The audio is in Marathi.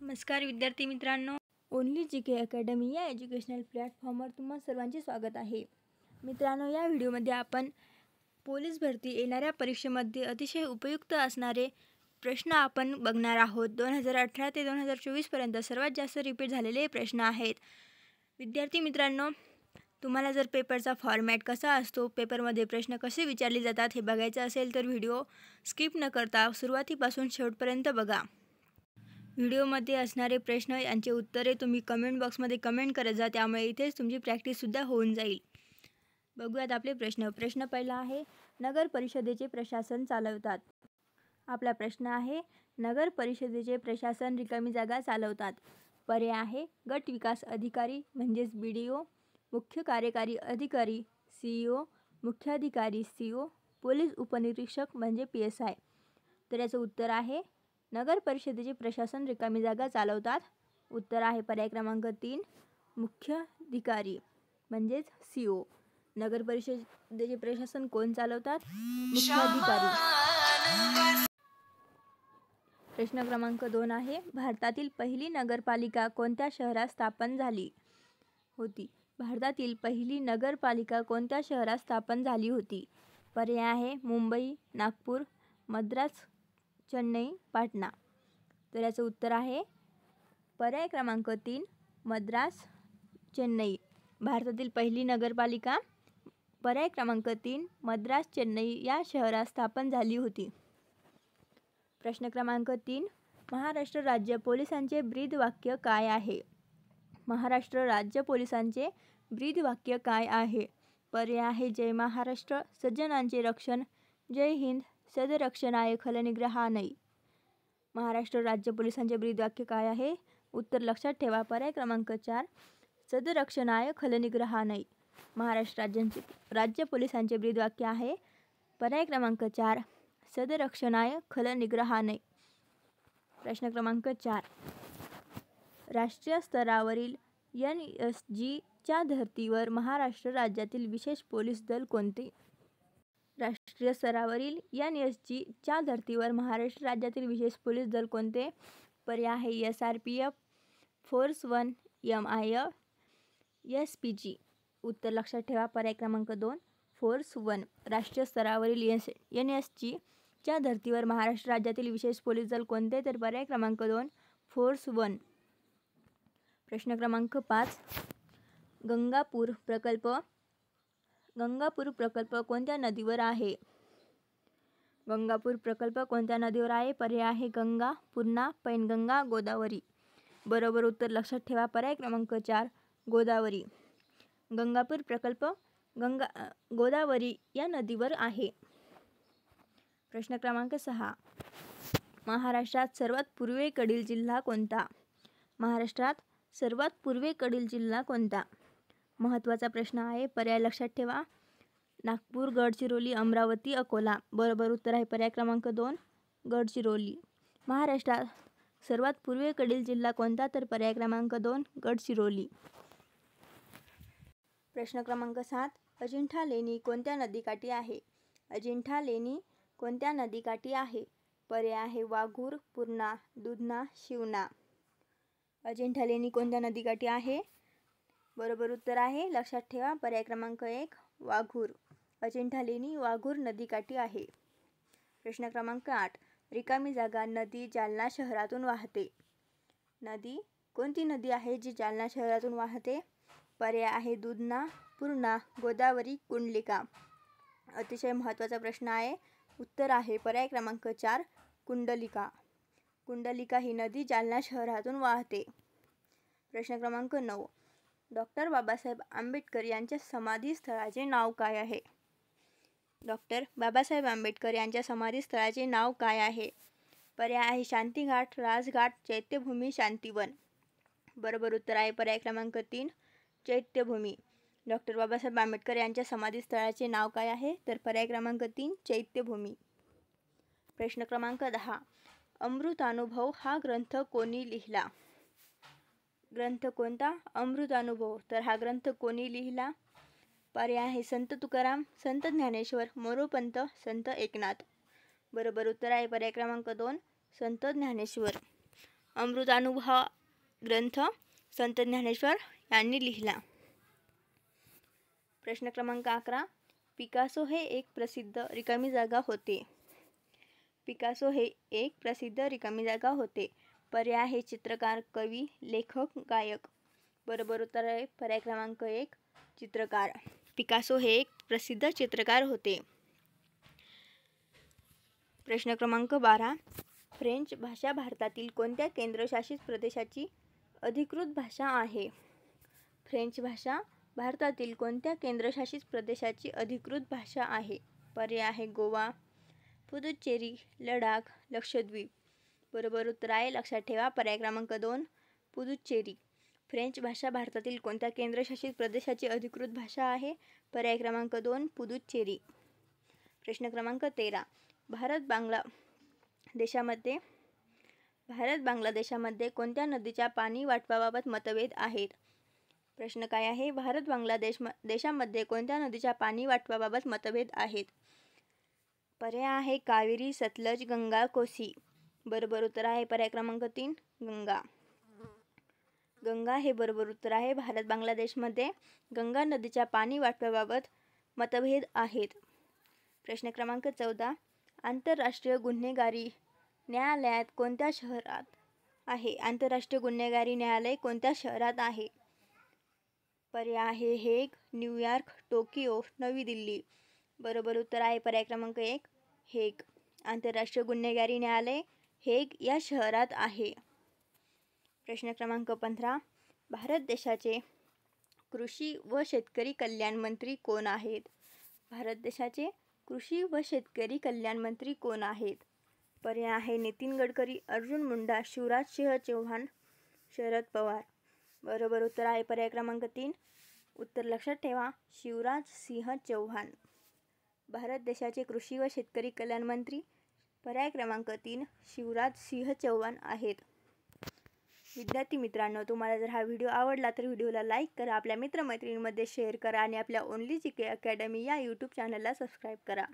नमस्कार विद्यार्थी मित्रांनो, ओनली जी के अकॅडमी या एज्युकेशनल प्लॅटफॉर्मवर तुम्हा सर्वांचे स्वागत आहे. मित्रांनो, या व्हिडिओमध्ये आपण पोलीस भरती येणाऱ्या परीक्षेमध्ये अतिशय उपयुक्त असणारे प्रश्न आपण बघणार आहोत. 2018 ते 2024पर्यंत सर्वात जास्त रिपीट झालेले प्रश्न आहेत. विद्यार्थी मित्रांनो, तुम्हाला जर पेपरचा फॉर्मॅट कसा असतो, पेपरमध्ये प्रश्न कसे विचारले जातात हे बघायचं असेल तर व्हिडिओ स्किप न करता सुरुवातीपासून शेवटपर्यंत बघा. व्हिडिओमध्ये असणारे प्रश्न यांची उत्तरे तुम्ही कमेंट बॉक्समध्ये कमेंट करत जा, त्यामुळे इथेच तुमची प्रॅक्टिससुद्धा होऊन जाईल. बघूयात आपले प्रश्न. प्रश्न पहिला आहे, नगर परिषदेचे प्रशासन चालवतात. आपला प्रश्न आहे, नगर परिषदेचे प्रशासन रिकामी जागा चालवतात. पर्याय आहे, गट विकास अधिकारी म्हणजेच BDO, मुख्य कार्यकारी अधिकारी CEO, मुख्याधिकारी CO, पोलीस उपनिरीक्षक म्हणजे PSI. तर याचं उत्तर आहे, नगर परिषदेचे प्रशासन रिकामी जागा चालवतात. उत्तर आहे पर्याय क्रमांक 3, मुख्याधिकारी म्हणजेच CO. नगर परिषदेचे प्रशासन कोण चालवतात? मुख्याधिकारी. प्रश्न क्रमांक 2 आहे, भारतातील पहिली नगरपालिका कोणत्या शहरात स्थापन झाली होती? भारतातील पहिली नगरपालिका कोणत्या शहरात स्थापन झाली होती? पर्याय आहे, मुंबई, नागपूर, मद्रास, चेन्नई, पाटणा. तर याचं उत्तर आहे पर्याय क्रमांक 3, मद्रास, चेन्नई. भारतातील पहिली नगरपालिका पर्याय क्रमांक 3, मद्रास, चेन्नई या शहरात स्थापन झाली होती. प्रश्न क्रमांक 3, महाराष्ट्र राज्य पोलिसांचे ब्रीदवाक्य काय आहे? महाराष्ट्र राज्य पोलिसांचे ब्रीदवाक्य काय आहे? पर्याय आहे, जय महाराष्ट्र, सज्जनांचे रक्षण, जय हिंद, सदरक्षणाय खलनिग्रहानय. महाराष्ट्र राज्य पोलिसांचे ब्रीदवाक्य काय आहे? उत्तर लक्षात ठेवा, पर्याय क्रमांक 4, सदरक्षणाय खलनिग्रहानय. महाराष्ट्र राज्य पोलिसांचे ब्रीदवाक्य आहे पर्याय क्रमांक 4, सदरक्षणाय खलनिग्रहानय. प्रश्न क्रमांक 4, राष्ट्रीय स्तरावरील NSG च्या धर्तीवर महाराष्ट्र राज्यातील विशेष पोलीस दल कोणते? राष्ट्रीय स्तरावरील NSG च्या धर्तीवर महाराष्ट्र राज्यातील विशेष पोलीस दल कोणते? पर्याय आहे, SRPF, फोर्स 1, MIF, SPG. उत्तर लक्षात ठेवा, पर्याय क्रमांक 2, फोर्स 1. राष्ट्रीय स्तरावरील NSG च्या धर्तीवर महाराष्ट्र राज्यातील विशेष पोलीस दल कोणते? तर पर्याय क्रमांक 2, फोर्स 1. प्रश्न क्रमांक 5, गंगापूर प्रकल्प कोणत्या नदीवर आहे? गंगापूर प्रकल्प कोणत्या नदीवर आहे? पर्याय आहे, गंगा, पूर्णा, पैनगंगा, गोदावरी. बरोबर उत्तर लक्षात ठेवा, पर्याय क्रमांक 4, गोदावरी. गंगापूर प्रकल्प गोदावरी या नदीवर आहे. प्रश्न क्रमांक 6, महाराष्ट्रात सर्वात पूर्वेकडील जिल्हा कोणता? महाराष्ट्रात सर्वात पूर्वेकडील जिल्हा कोणता? महत्त्वाचा प्रश्न आहे, पर्याय लक्षात ठेवा, नागपूर, गडचिरोली, अमरावती, अकोला. बरोबर उत्तर आहे पर्याय क्रमांक 2, गडचिरोली. महाराष्ट्रात सर्वात पूर्वेकडील जिल्हा कोणता? तर पर्याय क्रमांक 2, गडचिरोली. प्रश्न क्रमांक 7, अजिंठा लेणी कोणत्या नदीकाठी आहे? अजिंठा लेणी कोणत्या नदीकाठी आहे? पर्याय आहे, वाघूर, पूर्णा, दुधना, शिवना. अजिंठा लेणी कोणत्या नदीकाठी आहे? बरोबर उत्तर आहे, लक्षात ठेवा, पर्याय क्रमांक 1, वाघूर. अजिंठा लेणी वाघूर नदीकाठी आहे. प्रश्न क्रमांक 8, रिकामी जागा नदी जालना शहरातून वाहते. नदी कोणती नदी आहे जी जालना शहरातून वाहते? पर्याय आहे, दुधना, पूर्णा, गोदावरी, कुंडलिका. अतिशय महत्त्वाचा प्रश्न आहे. उत्तर आहे पर्याय क्रमांक 4, कुंडलिका. कुंडलिका ही नदी जालना शहरातून वाहते. प्रश्न क्रमांक 9, डॉक्टर बाबासाहेब आंबेडकर यांच्या समाधीस्थळाचे नाव काय आहे? डॉक्टर बाबासाहेब आंबेडकर यांच्या समाधीस्थळाचे नाव काय आहे? पर्याय आहे, शांतीघाट, राजघाट, चैत्यभूमी, शांतीवन. बरोबर उत्तर आहे पर्याय क्रमांक 3, चैत्यभूमी. डॉक्टर बाबासाहेब आंबेडकर यांच्या समाधीस्थळाचे नाव काय आहे? तर पर्याय क्रमांक 3, चैत्यभूमी. प्रश्न क्रमांक 10, अमृतानुभव हा ग्रंथ कोणी लिहिला? ग्रंथ कोणता? अमृतानुभव. तर हा ग्रंथ कोणी लिहिला? पर्याय आहे, संत तुकाराम, संत ज्ञानेश्वर, मोरोपंत, संत एकनाथ. बरोबर उत्तर आहे पर्याय क्रमांक 2, संत ज्ञानेश्वर. अमृतानुभव ग्रंथ संत ज्ञानेश्वर यांनी लिहिला. प्रश्न क्रमांक 11. पिकासो हे एक प्रसिद्ध रिकामी जागा होते. पिकासो हे एक प्रसिद्ध रिकामी जागा होते. पर्याय आहे चित्रकार, कवी, लेखक, गायक. बरोबर उत्तर आहे पर्याय क्रमांक 1 चित्रकार. पिकासो हे एक प्रसिद्ध चित्रकार होते. प्रश्न क्रमांक 12. फ्रेंच भाषा भारतातील कोणत्या केंद्रशासित प्रदेशाची अधिकृत भाषा आहे? फ्रेंच भाषा भारतातील कोणत्या केंद्रशासित प्रदेशाची अधिकृत भाषा आहे? पर्याय आहे गोवा, पुदुच्चेरी, लडाख, लक्षद्वीप. बरोबर उत्तर आहे लक्षात ठेवा पर्याय क्रमांक 2 पुदुच्चेरी. फ्रेंच भाषा भारतातील कोणत्या केंद्रशासित प्रदेशाची अधिकृत भाषा आहे? पर्याय क्रमांक 2 पुदुच्चेरी. प्रश्न क्रमांक 13. भारत बांगलादेशामध्ये कोणत्या नदीच्या पाणी वाटपाबाबत मतभेद आहेत? प्रश्न काय आहे? भारत देशामध्ये कोणत्या नदीच्या पाणी वाटपाबाबत मतभेद आहेत? पर्याय आहे कावेरी, सतलज, गंगा, कोसी. बरोबर उत्तर आहे पर्याय क्रमांक 3 गंगा. गंगा हे बरोबर उत्तर आहे. भारत बांगलादेशमध्ये गंगा नदीच्या पाणी वाटपाबाबत मतभेद आहेत. प्रश्न क्रमांक 14. आंतरराष्ट्रीय गुन्हेगारी न्यायालयात कोणत्या शहरात आहे? आंतरराष्ट्रीय गुन्हेगारी न्यायालय कोणत्या शहरात आहे? पर्याय आहे हेग, न्यूयॉर्क, टोकियो, नवी दिल्ली. बरोबर उत्तर आहे पर्याय क्रमांक 1 हेग. आंतरराष्ट्रीय गुन्हेगारी न्यायालय हेग या शहरात आहे. प्रश्न क्रमांक 15. भारत देशाचे कृषी व शेतकरी कल्याण मंत्री कोण आहेत? भारत देशाचे कृषी व शेतकरी कल्याण मंत्री कोण आहेत? पर्याय आहे नितीन गडकरी, अर्जुन मुंडा, शिवराज सिंह चौहान, शरद पवार. बरोबर उत्तर आहे पर्याय क्रमांक 3 उत्तर लक्षात ठेवा शिवराज सिंह चौहान. भारत देशाचे कृषी व शेतकरी कल्याण मंत्री पर्याय क्रमांक 3 शिवराज सिंह चौहान आहेत. विद्यार्थी मित्रांनो, तुम्हाला जर हा व्हिडिओ आवडला तर व्हिडिओला लाईक करा, आपल्या मित्रमैत्रिणींमध्ये शेअर करा आणि आपल्या ओन्ली जी के अकॅडमी या यूट्यूब चॅनलला सबस्क्राईब करा.